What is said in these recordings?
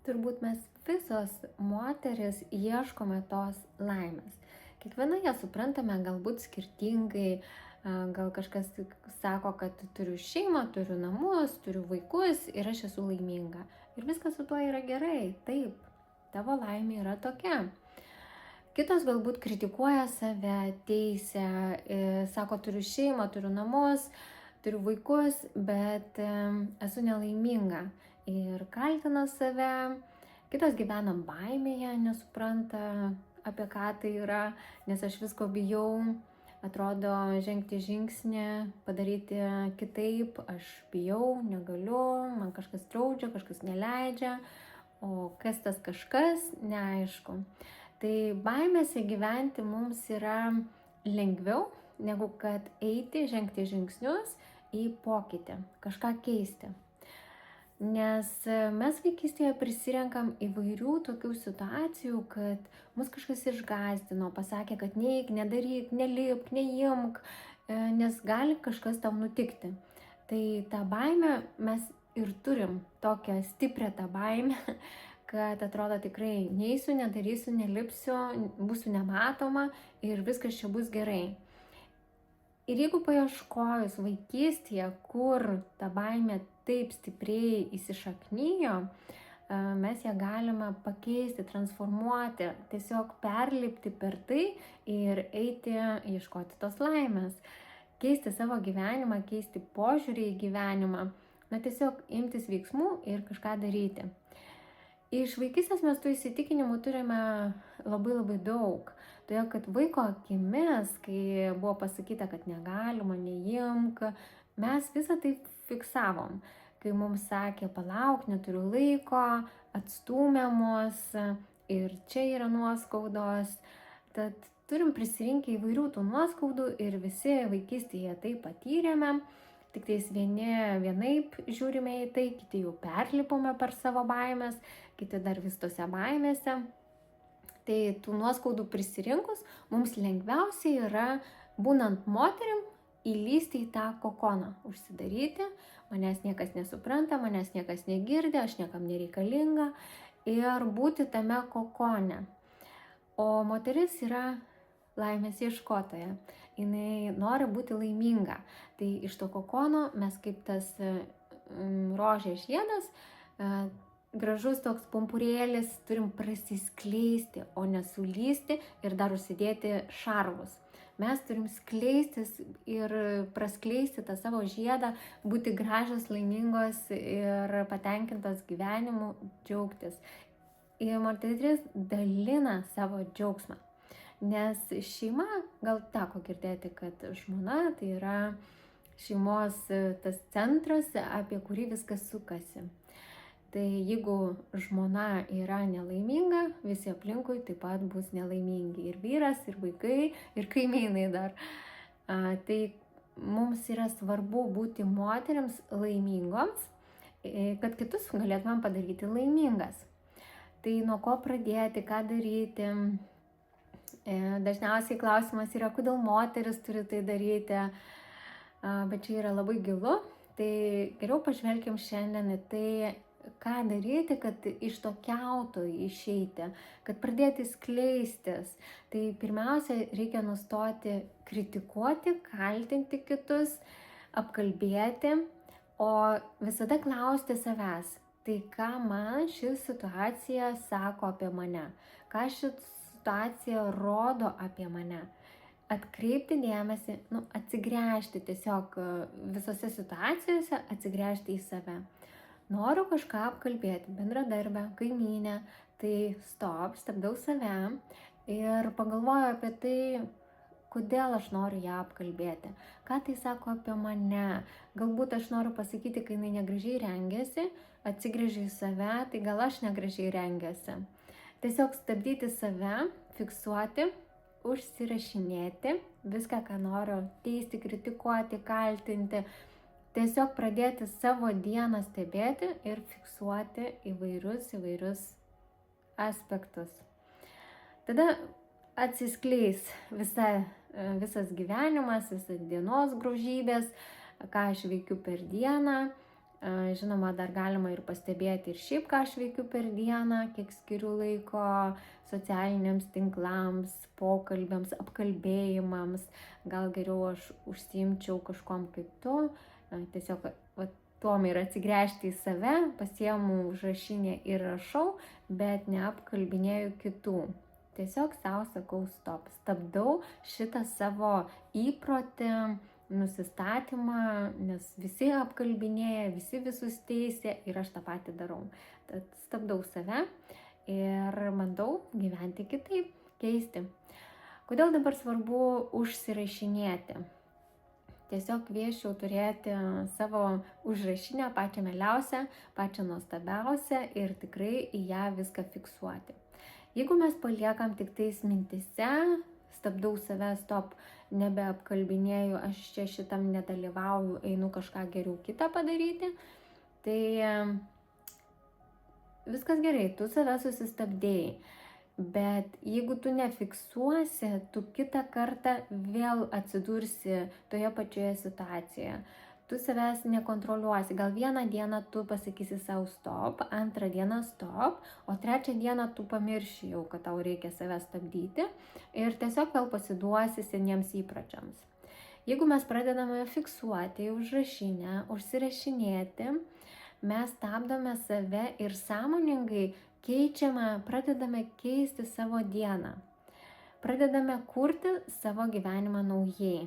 Turbūt mes visos moteris ieškome tos laimės. Kiekviena ją suprantame galbūt skirtingai. Gal kažkas sako, kad turiu šeimą, turiu namus, turiu vaikus ir aš esu laiminga. Ir viskas su tuo yra gerai. Taip, tavo laimė yra tokia. Kitos galbūt kritikuoja save, teisia, sako, turiu šeimą, turiu namus, turiu vaikus, bet esu nelaiminga ir kaltina save. Kitos gyvena baimėje, nesupranta, apie ką tai yra, nes aš visko bijau. Atrodo, žengti žingsnį, padaryti kitaip, aš bijau, negaliu, man kažkas draudžia, kažkas neleidžia, o kas tas kažkas, neaišku. Tai baimėse gyventi mums yra lengviau, negu kad eiti, žengti žingsnius į pokytį, kažką keisti. Nes mes vaikystėje prisirenkam įvairių tokių situacijų, kad mus kažkas išgąsdino, pasakė, kad neik, nedaryk, nelipk, neimk, nes gali kažkas tam nutikti. Tai tą baimę mes ir turim, tokią stiprią tą baimę, kad atrodo tikrai neisiu, nedarysiu, nelipsiu, būsiu nematoma ir viskas čia bus gerai. Ir jeigu paieškojus vaikystėje, kur ta baimė taip stipriai įsišaknijo, mes ją galime pakeisti, transformuoti, tiesiog perlipti per tai ir eiti ieškoti tos laimės, keisti savo gyvenimą, keisti požiūrį į gyvenimą, tiesiog imtis veiksmų ir kažką daryti. Iš vaikystės mes tų įsitikinimų turime labai daug. Todėl, kad vaiko akimis, kai buvo pasakyta, kad negalima, neimk, mes visą tai fiksavom. Kai mums sakė, palauk, neturiu laiko, atstūmė mus ir čia yra nuoskaudos. Tad turim prisirinkę įvairių tų nuoskaudų ir visi vaikystėje tai patyrėme. Tik tais vieni vienaip žiūrime į tai, kiti jau perlipome per savo baimės, kiti dar vis tose baimėse. Tai tų nuoskaudų prisirinkus mums lengviausiai yra, būnant moterim, įlysti į tą kokoną, užsidaryti, manęs niekas nesupranta, manęs niekas negirdi, aš niekam nereikalinga ir būti tame kokone. O moteris yra laimės ieškotoja. Jinai nori būti laiminga. Tai iš to kokono mes kaip tas rožės žiedas, gražus toks pumpurėlis, turim prasiskleisti, o nesulysti ir dar užsidėti šarvus. Mes turim skleistis ir praskleisti tą savo žiedą, būti gražios, laimingos ir patenkintos gyvenimu, džiaugtis. Ir moteris dalina savo džiaugsmą. Nes šeima, gal teko girdėti, kad žmona tai yra šeimos tas centras, apie kurį viskas sukasi. Tai jeigu žmona yra nelaiminga, visi aplinkui taip pat bus nelaimingi. Ir vyras, ir vaikai, ir kaimynai dar. Tai mums yra svarbu būti moteriams laimingoms, kad kitus galėtumėm padaryti laimingas. Tai nuo ko pradėti, ką daryti? Dažniausiai klausimas yra, kodėl moteris turi tai daryti, bet čia yra labai gilu. Tai geriau pažvelkim šiandien į tai, ką daryti, kad iš to kiauto išeiti, kad pradėti skleistis. Tai pirmiausia, reikia nustoti kritikuoti, kaltinti kitus, apkalbėti, o visada klausti savęs, tai ką man ši situacija sako apie mane, ką ši situacija rodo apie mane. Atkreipti dėmesį, atsigręžti tiesiog visose situacijose, atsigręžti į save. Noriu kažką apkalbėti, bendradarbę, kaimynę, tai stabdau save ir pagalvoju apie tai, kodėl aš noriu ją apkalbėti, ką tai sako apie mane. Galbūt aš noriu pasakyti, kai jinai negražiai rengiasi, atsigręžiu į save, tai gal aš negražiai rengiasi. Tiesiog stabdyti save, fiksuoti, užsirašinėti viską, ką noriu teisti, kritikuoti, kaltinti. Tiesiog pradėti savo dieną stebėti ir fiksuoti įvairius aspektus. Tada atsiskleis visas gyvenimas, visas dienos grožybės, ką aš veikiu per dieną, Žinoma, dar galima ir pastebėti ir šiaip, ką aš veikiu per dieną, kiek skiriu laiko socialiniams tinklams, pokalbiams, apkalbėjimams. Gal geriau aš užsiimčiau kažkom kitu. Tiesiog tuom ir atsigręžti į save, pasiemu užrašinę ir rašau, bet neapkalbinėju kitų. Tiesiog savo sakau stop. Stabdau šitą savo įprotį, nusistatymą, nes visi apkalbinėja, visi visus teisia ir aš tą patį darau. Tad stabdau save ir bandau gyventi kitaip, keisti. Kodėl dabar svarbu užsirašinėti? Tiesiog kviesčiau turėti savo užrašinę pačią mieliausią, pačią nuostabiausią ir tikrai į ją viską fiksuoti. Jeigu mes paliekam tik tais mintise, stabdau save, stop, nebeapkalbinėju, aš čia šitam nedalyvauju, einu kažką geriau kitą padaryti, tai viskas gerai, tu save susistabdėjai. Bet jeigu tu nefiksuosi, tu kitą kartą vėl atsidursi toje pačioje situacijoje. Tu savęs nekontroliuosi. Gal vieną dieną tu pasakysi savo stop, antrą dieną stop, o trečią dieną tu pamirši jau, kad tau reikia save stabdyti ir tiesiog vėl pasiduosi seniems įpročiams. Jeigu mes pradedame fiksuoti užrašinę, užsirašinėti, mes stabdome save ir sąmoningai pradedame keisti savo dieną. Pradedame kurti savo gyvenimą naujai.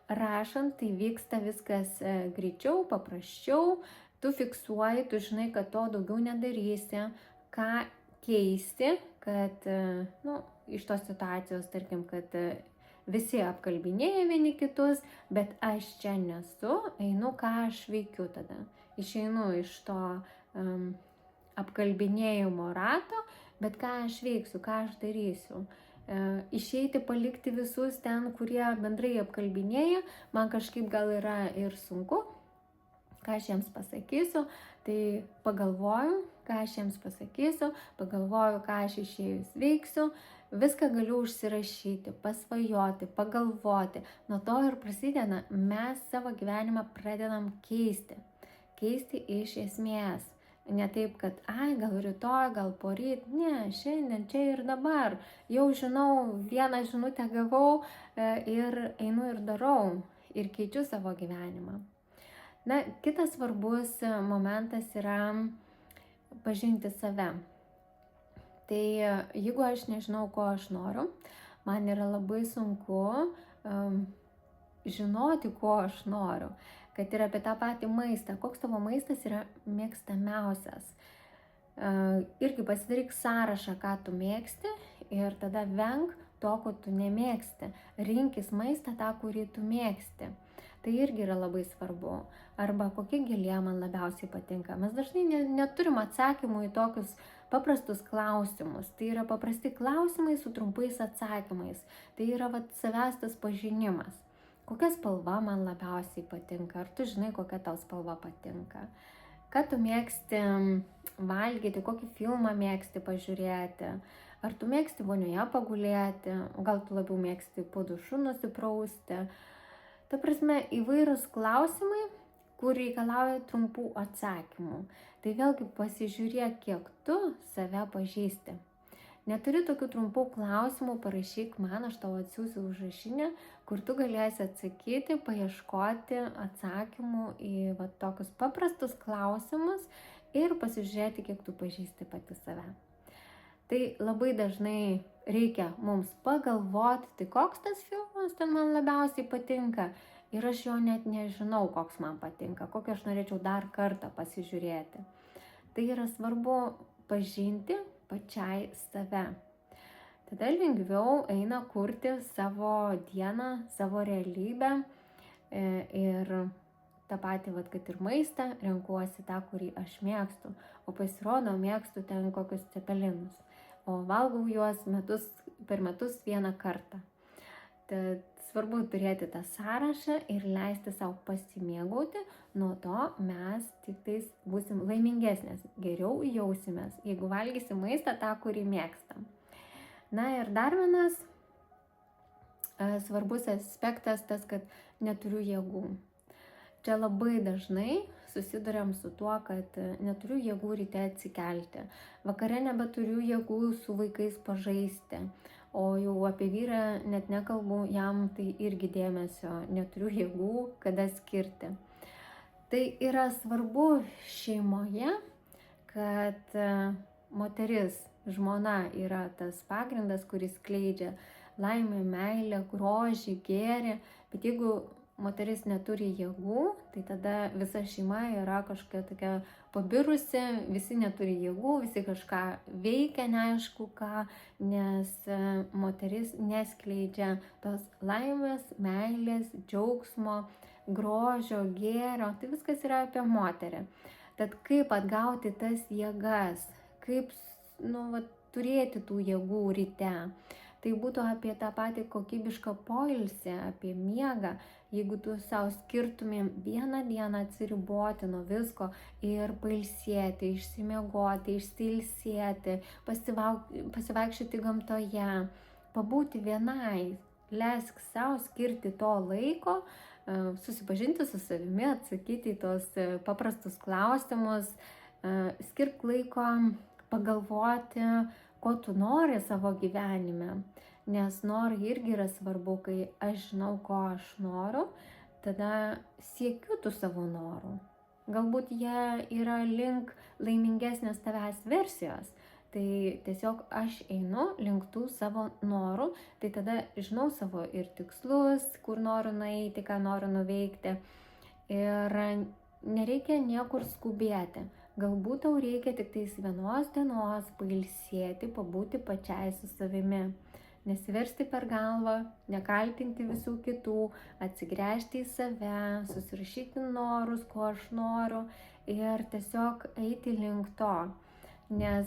Rašant, tai vyksta viskas greičiau, paprasčiau, tu fiksuoji, tu žinai, kad to daugiau nedarysi, ką keisti, kad iš tos situacijos, tarkim, kad visi apkalbinėja vieni kitus, bet aš čia nesu, einu, ką aš veikiu tada. Išeinu iš to apkalbinėjimo rato, bet ką aš veiksiu, ką aš darysiu. Išeiti, palikti visus ten, kurie bendrai apkalbinėja, man kažkaip gal yra ir sunku, ką aš jiems pasakysiu, tai pagalvoju, ką aš jiems pasakysiu, pagalvoju, ką aš išėjus veiksiu, viską galiu užsirašyti, pasvajoti, pagalvoti. Nuo to ir prasideda, mes savo gyvenimą pradedam keisti iš esmės. Ne taip, kad, gal rytoj, gal poryt, ne, šiandien, čia ir dabar. Jau žinau, vieną žinutę gavau ir einu ir darau ir keičiu savo gyvenimą. Na, kitas svarbus momentas yra pažinti save. Tai jeigu aš nežinau, ko aš noriu, man yra labai sunku žinoti, ko aš noriu. Kad ir apie tą patį maistą. Koks tavo maistas yra mėgstamiausias. Irgi pasidaryk sąrašą, ką tu mėgsti ir tada venk to, ko tu nemėgsti. Rinkis maistą tą, kurį tu mėgsti. Tai irgi yra labai svarbu. Arba kokia gėlė man labiausiai patinka. Mes dažnai neturim atsakymų į tokius paprastus klausimus. Tai yra paprasti klausimai su trumpais atsakymais. Tai yra savęs tas pažinimas. Kokia spalva man labiausiai patinka? Ar tu žinai, kokia tau spalva patinka? Ką tu mėgsti valgyti, kokį filmą mėgsti pažiūrėti? Ar tu mėgsti vonioje pagulėti? Gal tu labiau mėgsti po dušu nusiprausti? Ta prasme, įvairūs klausimai, kur reikalauja trumpų atsakymų. Tai vėlgi pasižiūrėk, kiek tu save pažįsti. Neturi tokių trumpų klausimų, parašyk man, aš tau atsiųsiu užrašinę, kur tu galėsi atsakyti, paieškoti atsakymų į tokius paprastus klausimus ir pasižiūrėti, kiek tu pažįsti pati save. Tai labai dažnai reikia mums pagalvoti, tai koks tas filmas ten man labiausiai patinka ir aš jo net nežinau, koks man patinka, kokį aš norėčiau dar kartą pasižiūrėti. Tai yra svarbu pažinti pačiai save. Tada lengviau eina kurti savo dieną, savo realybę ir tą patį, kad ir maistą, renkuosi tą, kurį aš mėgstu, o pasirodo mėgstu ten kokius cepelinus, o valgau juos per metus vieną kartą. Tad svarbu turėti tą sąrašą ir leisti savo pasimėgauti, nuo to mes tik tais būsim laimingesnės, geriau jausimės, jeigu valgysim maistą tą, kurį mėgstam. Na ir dar vienas svarbus aspektas tas, kad neturiu jėgų. čia labai dažnai susiduriam su tuo, kad neturiu jėgų ryte atsikelti, vakare nebeturiu jėgų su vaikais pažaisti, o jau apie vyrą net nekalbu, jam tai irgi dėmesio neturiu jėgų, kada skirti. Tai yra svarbu šeimoje, kad moteris, žmona yra tas pagrindas, kuris skleidžia laimę, meilę, grožį, gėrį, bet jeigu moteris neturi jėgų, tai tada visa šeima yra kažkokia tokia pabirusi, visi neturi jėgų, visi kažką veikia, neaišku ką, nes moteris neskleidžia tos laimės, meilės, džiaugsmo, grožio, gėrio, tai viskas yra apie moterį. Tad kaip atgauti tas jėgas, kaip turėti tų jėgų ryte. Tai būtų apie tą patį kokybišką poilsį, apie miegą, jeigu tu savo skirtumėm vieną dieną atsiriboti nuo visko ir pailsėti, išsimiegoti, išsiilsėti, pasivaikščioti gamtoje, pabūti vienai, leisk savo skirti to laiko, susipažinti su savimi, atsakyti į tos paprastus klausimus, skirk laiko pagalvoti, ko tu nori savo gyvenime, nes norai irgi yra svarbu, kai aš žinau, ko aš noriu, tada siekiu tų savo norų. Galbūt jie yra link laimingesnės tavęs versijos, tai tiesiog aš einu link tų savo norų, tai tada žinau savo ir tikslus, kur noriu nueiti, ką noriu nuveikti ir nereikia niekur skubėti. Galbūt tau reikia tik tais vienos dienos pailsėti, pabūti pačiai su savimi, nesiversti per galvą, nekaltinti visų kitų, atsigręžti į save, susirašyti norus, ko aš noriu ir tiesiog eiti link to. Nes,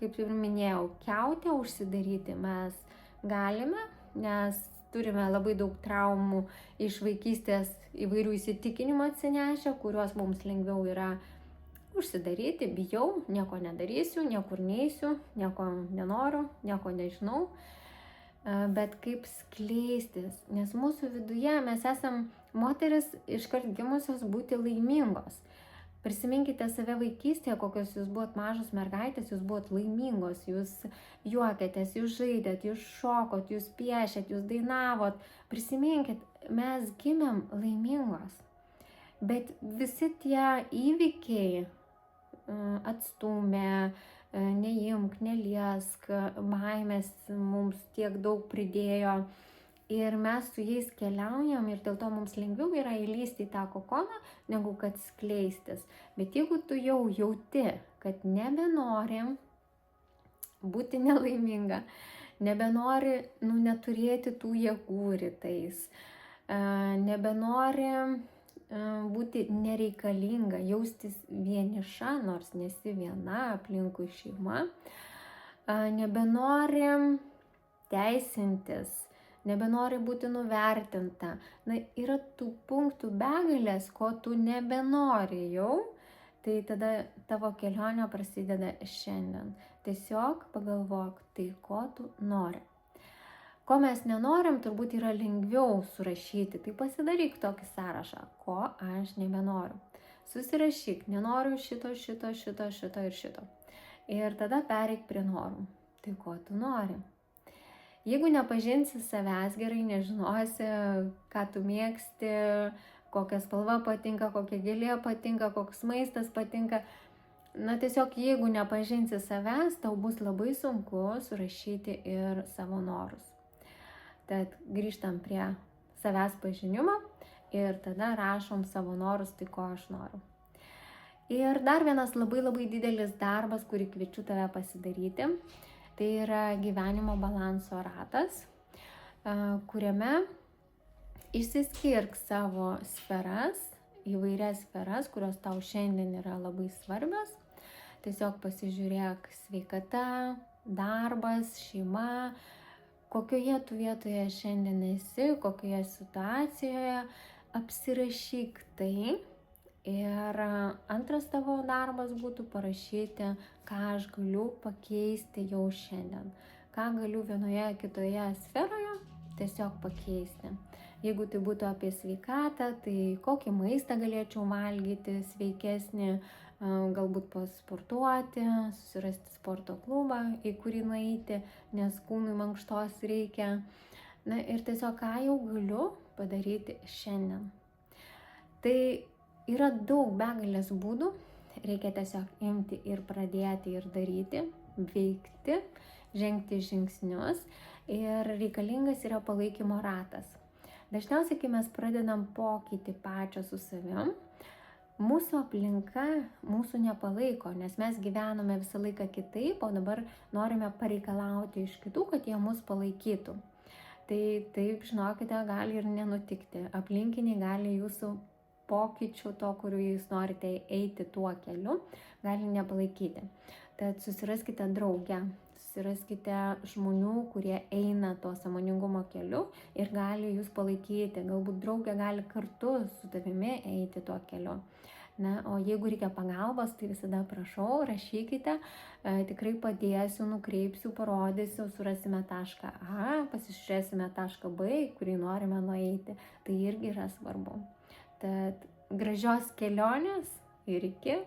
kaip ir minėjau, kiautę užsidaryti mes galime, nes turime labai daug traumų iš vaikystės įvairių įsitikinimų atsinešę, kuriuos mums lengviau yra užsidaryti, bijau, nieko nedarysiu, niekur neisiu, nieko nenoriu, nieko nežinau, bet kaip skleistis, nes mūsų viduje mes esam moteris iškart gimusios būti laimingos. Prisiminkite save vaikystėje, kokios jūs buvot mažos mergaitės, jūs buvot laimingos, jūs juokėtės, jūs žaidėt, jūs šokot, jūs piešėt, jūs dainavot. Prisiminkit, mes gimėm laimingos, bet visi tie įvykiai atstumė, neimk, neliesk, baimės mums tiek daug pridėjo ir mes su jais keliaujam ir dėl to mums lengviau yra įlysti į tą kokoną, negu kad skleistis. Bet jeigu tu jau jauti, kad nebenori būti nelaiminga, nebenori neturėti tų jėgų rytais, nebenori būti nereikalinga, jaustis vieniša, nors nesi viena, aplinkui šeima, nebenori teisintis, nebenori būti nuvertinta. Yra tų punktų begalės, ko tu nebenori jau, tai tada tavo kelionė prasideda šiandien. Tiesiog pagalvok, tai ko tu nori. Ko mes nenorim, turbūt yra lengviau surašyti, tai pasidaryk tokį sąrašą, ko aš nebenoriu. Susirašyk, nenoriu šito ir šito. Ir tada pereik prie norų. Tai ko tu nori? Jeigu nepažinsi savęs gerai, nežinosi, ką tu mėgsti, kokia spalva patinka, kokia gėlė patinka, koks maistas patinka, tiesiog jeigu nepažinsi savęs, tau bus labai sunku surašyti ir savo norus. Tad grįžtam prie savęs pažinimo ir tada rašom savo norus, tai ko aš noriu. Ir dar vienas labai didelis darbas, kurį kviečiu tave pasidaryti, tai yra gyvenimo balanso ratas, kuriame išsiskirk savo sferas, įvairias sferas, kurios tau šiandien yra labai svarbios. Tiesiog pasižiūrėk sveikata, darbas, šeima, kokioje tu vietoje šiandien esi, kokioje situacijoje, apsirašyk tai. Ir antras tavo darbas būtų parašyti, ką aš galiu pakeisti jau šiandien. Ką galiu vienoje kitoje sferoje tiesiog pakeisti. Jeigu tai būtų apie sveikatą, tai kokį maistą galėčiau valgyti, sveikesnį, galbūt pasportuoti, susirasti sporto klubą, į kurį nueiti, nes kūnui mankštos reikia. Na ir tiesiog ką jau galiu padaryti šiandien. Tai yra daug begalės būdų, reikia tiesiog imti ir pradėti ir daryti, veikti, žengti žingsnius ir reikalingas yra palaikymo ratas. Dažniausiai, kai mes pradedam pokytį pačią su savim, mūsų aplinka mūsų nepalaiko, nes mes gyvename visą laiką kitaip, o dabar norime pareikalauti iš kitų, kad jie mus palaikytų. Tai taip, žinokite, gali ir nenutikti. Aplinkiniai gali jūsų pokyčių, to, kuriuo jūs norite eiti tuo keliu, gali nepalaikyti. Tad susiraskite draugę, susiraskite žmonių, kurie eina tuo sąmoningumo keliu ir gali jūs palaikyti. Galbūt draugė gali kartu su tavimi eiti tuo keliu. Na, o jeigu reikia pagalbos, tai visada prašau, rašykite, tikrai padėsiu, nukreipsiu, parodysiu, surasime tašką A, pasižiūrėsime tašką B, kurį norime nueiti. Tai irgi yra svarbu. Tad gražios kelionės ir iki.